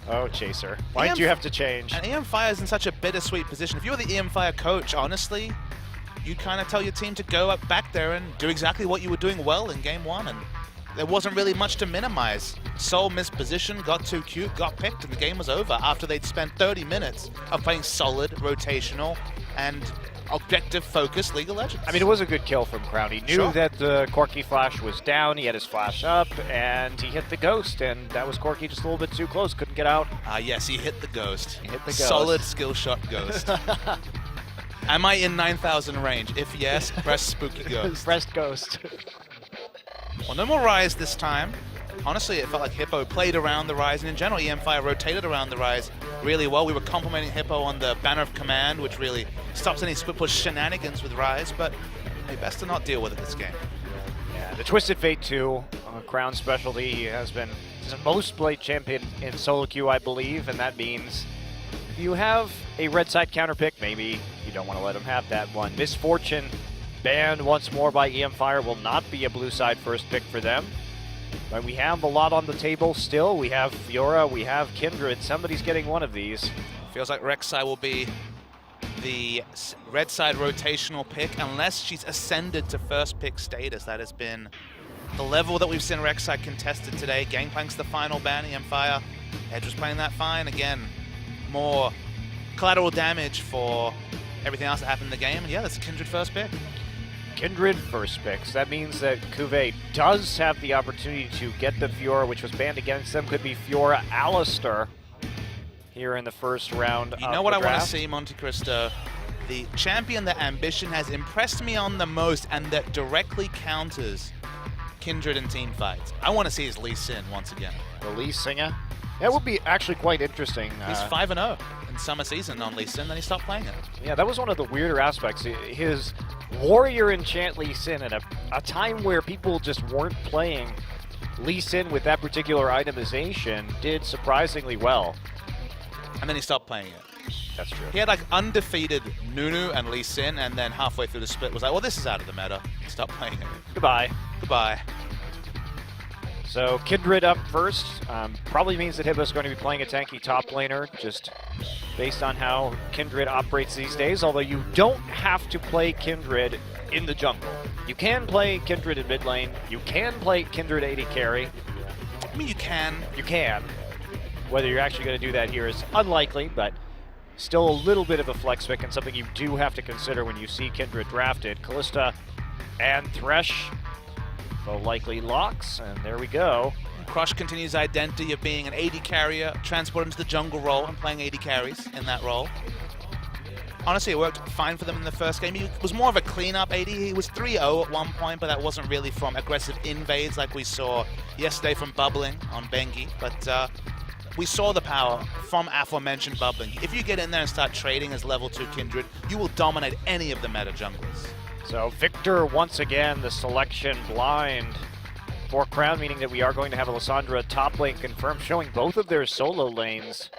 Oh, Chaser. Why'd you have to change? And mFire is in such a bittersweet position. If you were the mFire coach, honestly, you'd kind of tell your team to go up back there and do exactly what you were doing well in game 1. And there wasn't really much to minimize. Sol missed position, got too cute, got picked, and the game was over after they'd spent 30 minutes of playing solid, rotational, and objective-focused League of Legends. I mean, it was a good kill from Crown. He knew that the Corki flash was down, he had his flash up, and he hit the Ghost, and that was Corki just a little bit too close, couldn't get out. Yes, he hit the Ghost. He hit the Ghost. Solid skill shot Ghost. Am I in 9,000 range? If yes, press Spooky Ghost. Press Ghost. Well, no more Rise this time. Honestly, it felt like Hippo played around the Rise, and in general, mFire rotated around the Rise really well. We were complimenting Hippo on the Banner of Command, which really stops any split push shenanigans with Rise, but hey, best to not deal with it this game. Yeah, the Twisted Fate 2, Crown specialty. He has been the most played champion in solo queue, I believe, and that means if you have a red side counter pick, maybe you don't want to let him have that one. Misfortune banned once more by mFire will not be a blue side first pick for them. But we have a lot on the table still. We have Fiora, we have Kindred. Somebody's getting one of these. Feels like Rek'Sai will be the red side rotational pick unless she's ascended to first pick status. That has been the level that we've seen Rek'Sai contested today. Gangplank's the final ban, mFire. Edge was playing that fine. Again, more collateral damage for everything else that happened in the game. And yeah, that's Kindred first pick. Kindred first picks. That means that Cuvée does have the opportunity to get the Fiora, which was banned against them. Could be Fiora Alistair here in the first round. You know what I want to see, Monte Cristo? The champion that Ambition has impressed me on the most and that directly counters Kindred in team fights. I want to see his Lee Sin once again. The Lee Singer? That would be actually quite interesting. He's 5-0 in summer season on Lee Sin, then he stopped playing it. Yeah, that was one of the weirder aspects. His Warrior enchant Lee Sin at a time where people just weren't playing Lee Sin with that particular itemization did surprisingly well. And then he stopped playing it. That's true. He had like undefeated Nunu and Lee Sin, and then halfway through the split was like, well, this is out of the meta. Stop playing it. Goodbye. Goodbye. So Kindred up first. Probably means that Hippo's going to be playing a tanky top laner, just based on how Kindred operates these days, although you don't have to play Kindred in the jungle. You can play Kindred in mid lane. You can play Kindred AD carry. I mean, you can. You can. Whether you're actually going to do that here is unlikely, but still a little bit of a flex pick and something you do have to consider when you see Kindred drafted. Kalista and Thresh, the likely locks, and there we go. Crush continues identity of being an AD carrier, transport him to the jungle role and playing AD carries in that role. Honestly, it worked fine for them in the first game. He was more of a cleanup AD. He was 3-0 at one point, but that wasn't really from aggressive invades like we saw yesterday from Bubbling on Bengi. But we saw the power from aforementioned Bubbling. If you get in there and start trading as level 2 Kindred, you will dominate any of the meta junglers. So Victor, once again, the selection blind for Crown, meaning that we are going to have Alessandra top lane confirmed, showing both of their solo lanes.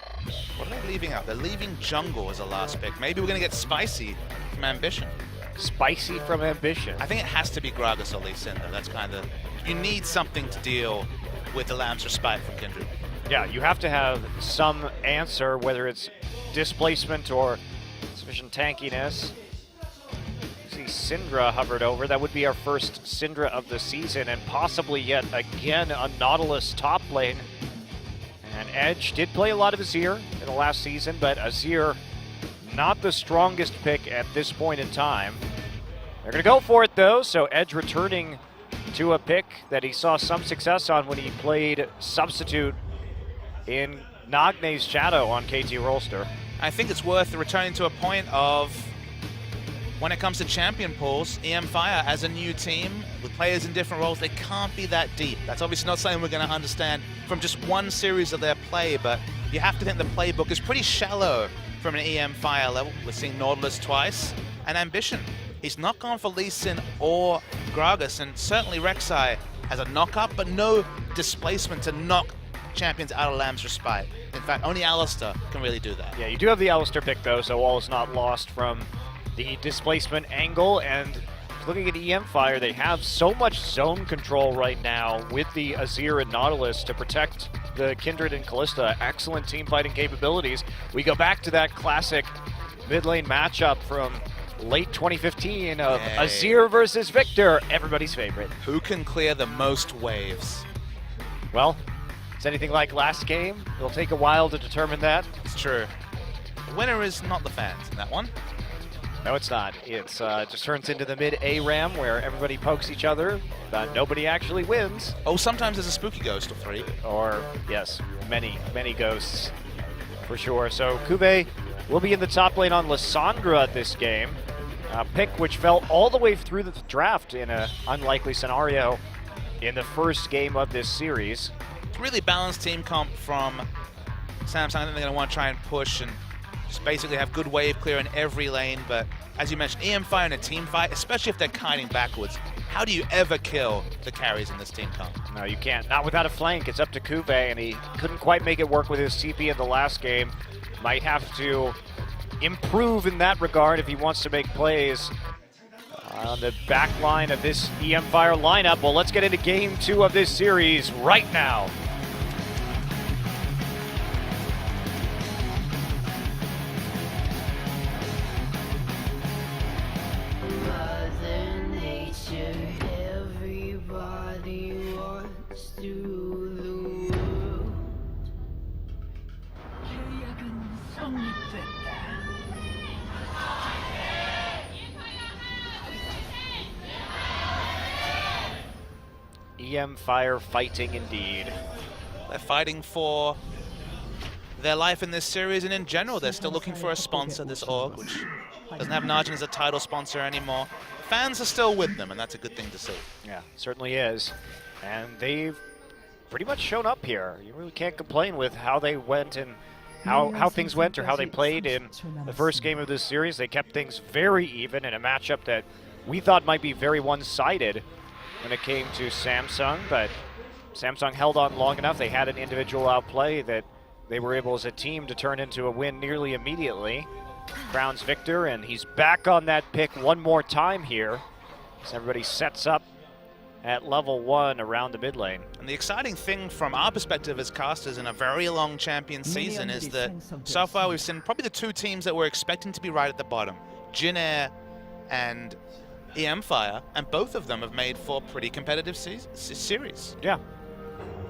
What are they leaving out? They're leaving jungle as a last pick. Maybe we're going to get Spicy from Ambition. Spicy from Ambition. I think it has to be Gragas or Lee Sin, though. That's kind of... You need something to deal with the Lamb's Respite from Kindred. Yeah, you have to have some answer, whether it's displacement or sufficient tankiness. Syndra hovered over. That would be our first Syndra of the season, and possibly yet again a Nautilus top lane. And Edge did play a lot of Azir in the last season, but Azir not the strongest pick at this point in time. They're going to go for it though, so Edge returning to a pick that he saw some success on when he played substitute in Nagne's Shadow on KT Rolster. I think it's worth returning to a point of when it comes to champion pools, mFire as a new team with players in different roles, they can't be that deep. That's obviously not something we're going to understand from just one series of their play, but you have to think the playbook is pretty shallow from an mFire level. We're seeing Nautilus twice, and Ambition. He's not gone for Lee Sin or Gragas, and certainly Rek'Sai has a knock-up, but no displacement to knock champions out of Lamb's Respite. In fact, only Alistair can really do that. Yeah, you do have the Alistair pick though, so all is not lost from the displacement angle. And looking at mFire, they have so much zone control right now with the Azir and Nautilus to protect the Kindred and Callista. Excellent team fighting capabilities. We go back to that classic mid lane matchup from late 2015 of Azir versus Victor, everybody's favorite. Who can clear the most waves? Well, it's anything like last game. It'll take a while to determine that. It's true. The winner is not the fans in that one. No, it's not. It's just turns into the mid ARAM where everybody pokes each other, but nobody actually wins. Oh, sometimes there's a spooky ghost or 3. Or, yes, many ghosts for sure. So Kube will be in the top lane on Lissandra this game. A pick which fell all the way through the draft in an unlikely scenario in the first game of this series. It's a really balanced team comp from Samsung. I think they're going to want to try and push and just basically have good wave clear in every lane, but as you mentioned, mFire in a team fight, especially if they're kiting backwards, how do you ever kill the carries in this team comp? No, you can't. Not without a flank. It's up to Kube, and he couldn't quite make it work with his TP in the last game. Might have to improve in that regard if he wants to make plays on the back line of this mFire lineup. Well, let's get into game 2 of this series right now. mFire fighting indeed. They're fighting for their life in this series, and in general, they're still looking for a sponsor, this org, which doesn't have Najin as a title sponsor anymore. Fans are still with them, and that's a good thing to see. Yeah, certainly is. And they've pretty much shown up here. You really can't complain with how they went and how things went or how they played in the first game of this series. They kept things very even in a matchup that we thought might be very one-sided when it came to Samsung, but Samsung held on long enough. They had an individual outplay that they were able as a team to turn into a win nearly immediately. Crowns Victor, and he's back on that pick one more time here as everybody sets up at level 1 around the mid lane. And the exciting thing from our perspective as casters in a very long champion season is that so far we've seen probably the 2 teams that we're expecting to be right at the bottom, Jin Air and mFire, and both of them have made for pretty competitive series. Yeah.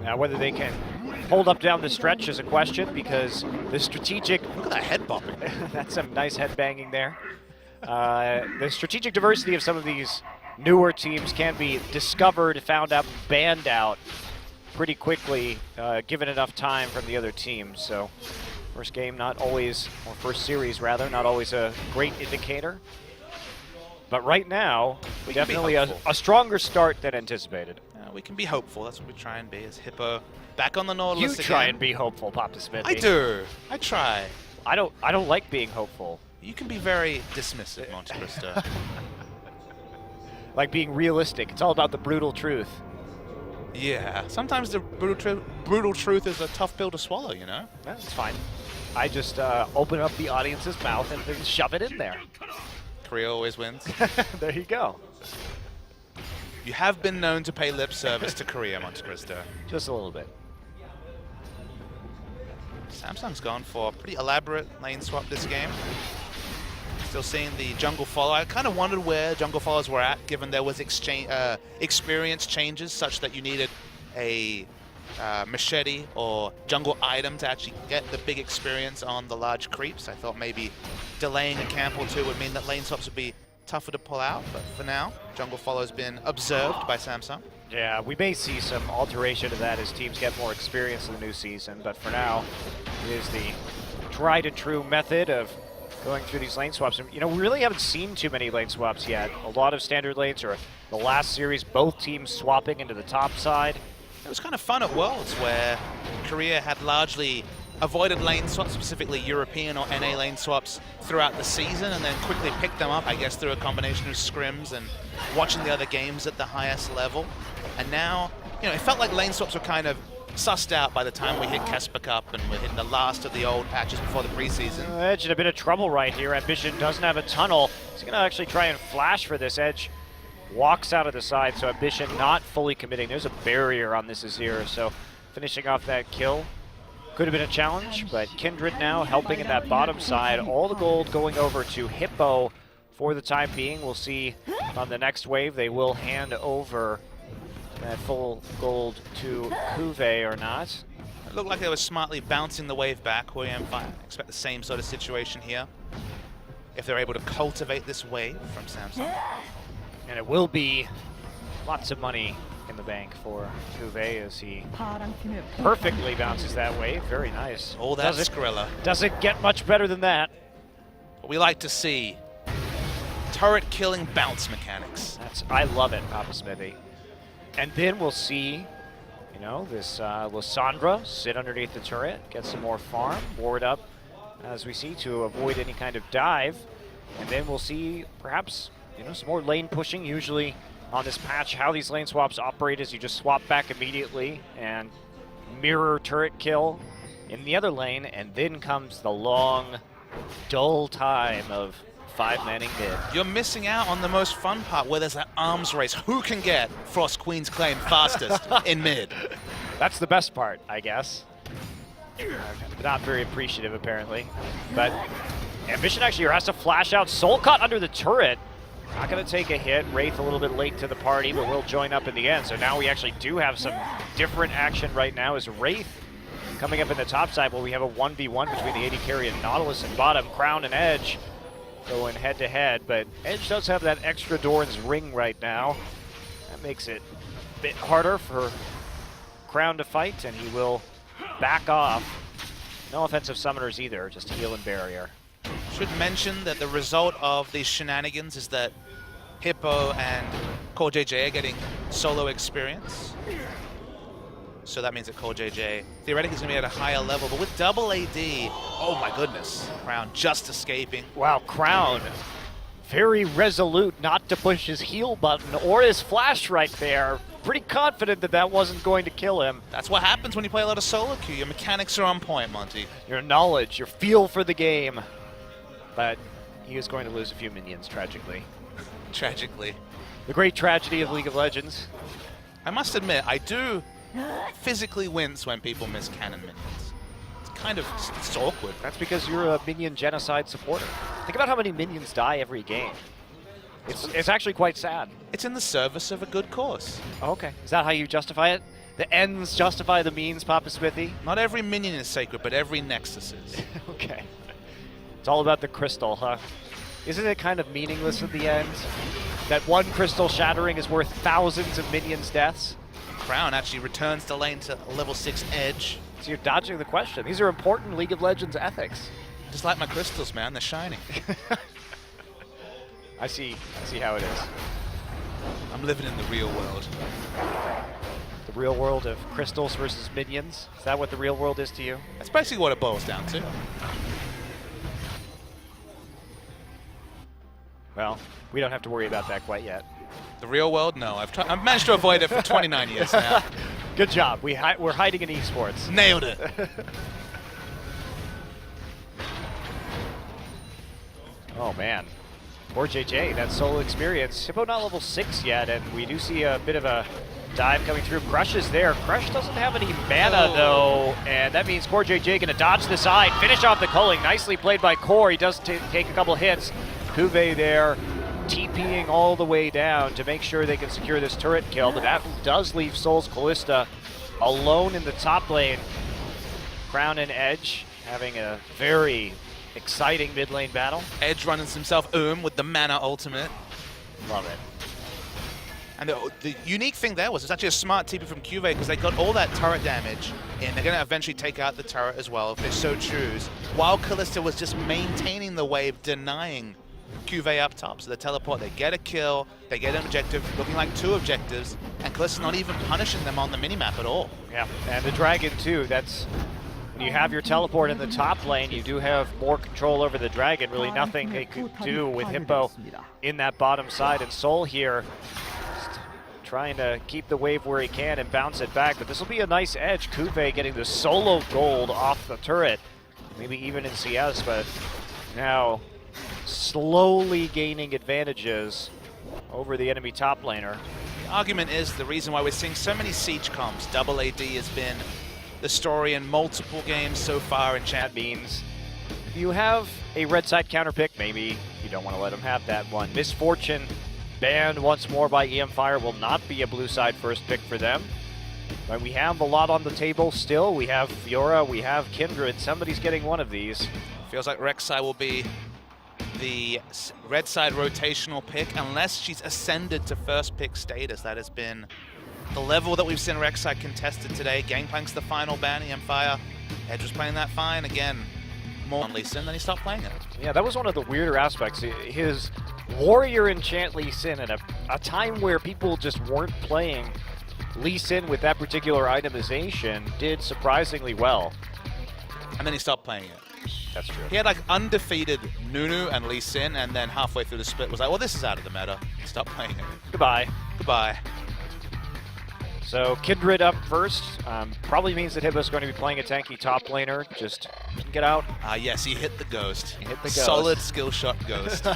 Now whether they can hold up down the stretch is a question, because the strategic... Look at that head bopping. That's some nice head banging there. The strategic diversity of some of these newer teams can be discovered, found out, banned out pretty quickly, given enough time from the other teams. So first game not always, or first series rather, not always a great indicator. But right now, definitely a stronger start than anticipated. We can be hopeful. That's what we try and be, as Hippo back on the Nautilus again. You try and be hopeful, Papa Smithy. I do. I try. I don't like being hopeful. You can be very dismissive, Monte Cristo. Like being realistic. It's all about the brutal truth. Yeah. Sometimes the brutal truth is a tough pill to swallow, you know? That's fine. I just open up the audience's mouth and then shove it in there. Korea always wins. There you go. You have been known to pay lip service to Korea, Monte Cristo. Just a little bit. Samsung's gone for a pretty elaborate lane swap this game. Still seeing the jungle follow. I kind of wondered where jungle follows were at, given there was experience changes such that you needed a machete or jungle item to actually get the big experience on the large creeps. I thought maybe delaying a camp or 2 would mean that lane swaps would be tougher to pull out, but for now, jungle follow has been observed by Samsung. Yeah, we may see some alteration to that as teams get more experience in the new season, but for now, it is the tried and true method of going through these lane swaps. And, you know, we really haven't seen too many lane swaps yet. A lot of standard lanes, or the last series, both teams swapping into the top side. It was kind of fun at Worlds, where Korea had largely avoided lane swaps, specifically European or NA lane swaps, throughout the season, and then quickly picked them up, I guess, through a combination of scrims and watching the other games at the highest level. And now, you know, it felt like lane swaps were kind of sussed out by the time we hit Kesper Cup and we're hitting the last of the old patches before the preseason. Edge in a bit of trouble right here. Ambition doesn't have a tunnel. He's going to actually try and flash for this. Edge walks out of the side, so Ambition not fully committing. There's a barrier on this Azir, so finishing off that kill. Could have been a challenge, but Kindred now helping in that bottom side. All the gold going over to Hippo for the time being. We'll see on the next wave. They will hand over that full gold to Kuve or not. It looked like they were smartly bouncing the wave back for mFire. Expect the same sort of situation here if they're able to cultivate this wave from Samsung. And it will be lots of money in the bank for Kuve as he perfectly bounces that wave. Very nice. Oh, that Skrilla. Doesn't get much better than that. What we like to see, turret killing bounce mechanics. I love it, Papa Smithy. And then we'll see, you know, this Lysandra sit underneath the turret, get some more farm, ward up, as we see, to avoid any kind of dive. And then we'll see, perhaps, you know, some more lane pushing. Usually on this patch, how these lane swaps operate is you just swap back immediately and mirror turret kill in the other lane, and then comes the long, dull time of 5-manning mid. You're missing out on the most fun part, where there's an arms race. Who can get Frost Queen's claim fastest in mid? That's the best part, I guess. Not very appreciative, apparently. But Ambition actually has to flash out. Soul caught under the turret. Not going to take a hit. Wraith a little bit late to the party, but will join up in the end. So now we actually do have some different action right now as Wraith coming up in the top side, where we have a 1v1 between the AD carry and Nautilus and bottom. Crown and Edge going head-to-head, but Edge does have that extra Doran's ring right now. That makes it a bit harder for Crown to fight, and he will back off. No offensive summoners either, just heal and barrier. Should mention that the result of these shenanigans is that Hippo and Core JJ are getting solo experience. So that means that Core JJ theoretically is going to be at a higher level, but with double AD, oh my goodness, Crown just escaping. Wow, Crown very resolute not to push his heal button or his flash right there. Pretty confident that that wasn't going to kill him. That's what happens when you play a lot of solo queue. Your mechanics are on point, Monty. Your knowledge, your feel for the game. But he is going to lose a few minions, tragically. Tragically. The great tragedy of League of Legends. I must admit, I do physically wince when people miss cannon minions. It's awkward. That's because you're a minion genocide supporter. Think about how many minions die every game. It's actually quite sad. It's in the service of a good cause. Oh, okay. Is that how you justify it? The ends justify the means, Papa Smithy? Not every minion is sacred, but every nexus is. Okay. It's all about the crystal, huh? Isn't it kind of meaningless at the end? That one crystal shattering is worth thousands of minions' deaths? Crown actually returns the lane to a level 6 edge. So you're dodging the question. These are important League of Legends ethics. Just like my crystals, man. They're shining. I see how it is. I'm living in the real world. The real world of crystals versus minions? Is that what the real world is to you? That's basically what it boils down to. Well, we don't have to worry about that quite yet. The real world? No. I've managed to avoid it for 29 years now. Good job. We're hiding in esports. Nailed it. Oh, man. Poor JJ, that solo experience. Hippo not level 6 yet, and we do see a bit of a dive coming through. Crush is there. Crush doesn't have any mana, though, and that means Core JJ going to dodge the side, finish off the culling. Nicely played by Core. He does take a couple hits. Kuve there, TPing all the way down to make sure they can secure this turret kill, but that does leave Soul's Callista alone in the top lane. Crown and Edge having a very exciting mid lane battle. Edge runs himself with the mana ultimate. Love it. And the unique thing there was it's actually a smart TP from QV because they got all that turret damage in. They're going to eventually take out the turret as well if they so choose, while Callista was just maintaining the wave, denying QV up top. So they teleport, they get a kill, they get an objective, looking like 2 objectives, and Callista's not even punishing them on the minimap at all. Yeah, and the dragon too, that's when you have your teleport in the top lane, you do have more control over the dragon. Really nothing they could do with Hippo in that bottom side, and Soul here just trying to keep the wave where he can and bounce it back, but this will be a nice edge. Kuve getting the solo gold off the turret, maybe even in CS, but now slowly gaining advantages over the enemy top laner. argument is the reason why we're seeing so many Siege comps. Double AD has been the story in multiple games so far in That means if you have a red side counter pick, maybe you don't want to let them have that one. Misfortune banned once more by mFire will not be a blue side first pick for them. But we have a lot on the table still. We have Fiora, we have Kindred. Somebody's getting one of these. Feels like Rek'Sai will be the red side rotational pick unless she's ascended to first pick status. That has been the level that we've seen Rek'Sai contested today. Gangplank's the final ban, mFire. Edge was playing that fine. Again, more on Lee Sin, then he stopped playing it. Yeah, that was one of the weirder aspects. His warrior enchant Lee Sin at a time where people just weren't playing Lee Sin with that particular itemization did surprisingly well. And then he stopped playing it. That's true. He had like undefeated Nunu and Lee Sin, and then halfway through the split was like, well, this is out of the meta. Stop playing it. Goodbye. Goodbye. So Kindred up first. Probably means that Hibba's going to be playing a tanky top laner. Just get out. Yes, he hit the ghost. He hit the ghost. Solid skill shot ghost.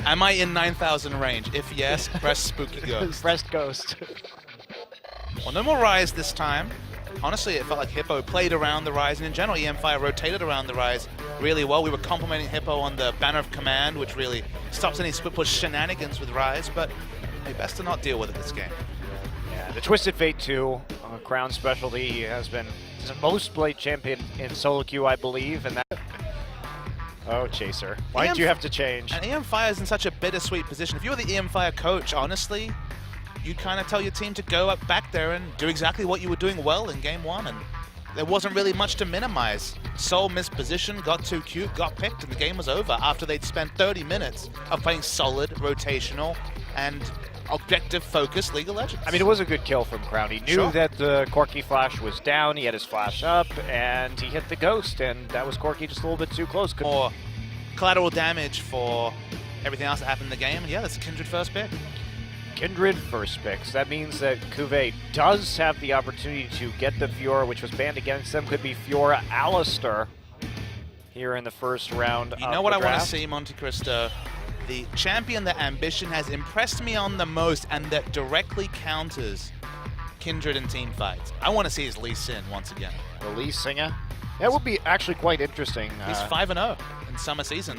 Am I in 9,000 range? If yes, press spooky ghost. Press ghost. Well, no more Rise this time. Honestly, it felt like Hippo played around the Rise, and in general, mFire rotated around the Rise really well. We were complimenting Hippo on the Banner of Command, which really stops any split push shenanigans with Rise, but hey, best to not deal with it this game. Yeah, the Twisted Fate 2, Crown specialty. He has been the most played champion in solo queue, I believe, and that. Oh, Chaser. Why did you have to change? And mFire is in such a bittersweet position. If you were the mFire coach, honestly, you'd kind of tell your team to go up back there and do exactly what you were doing well in game one, and there wasn't really much to minimize. Soul missed position, got too cute, got picked, and the game was over after they'd spent 30 minutes of playing solid, rotational, and objective-focused League of Legends. I mean, it was a good kill from Crown. He knew that the Corki flash was down, he had his flash up, and he hit the ghost, and that was Corki just a little bit too close. More collateral damage for everything else that happened in the game, and yeah, that's a Kindred first pick. Kindred first picks. That means that Cuvée does have the opportunity to get the Fiora, which was banned against them. Could be Fiora Alistair here in the first round. You know what I want to see, Monte Cristo? The champion that Ambition has impressed me on the most and that directly counters Kindred and team fights. I want to see his Lee Sin once again. The Lee Singer? That would be actually quite interesting. He's 5-0 in summer season.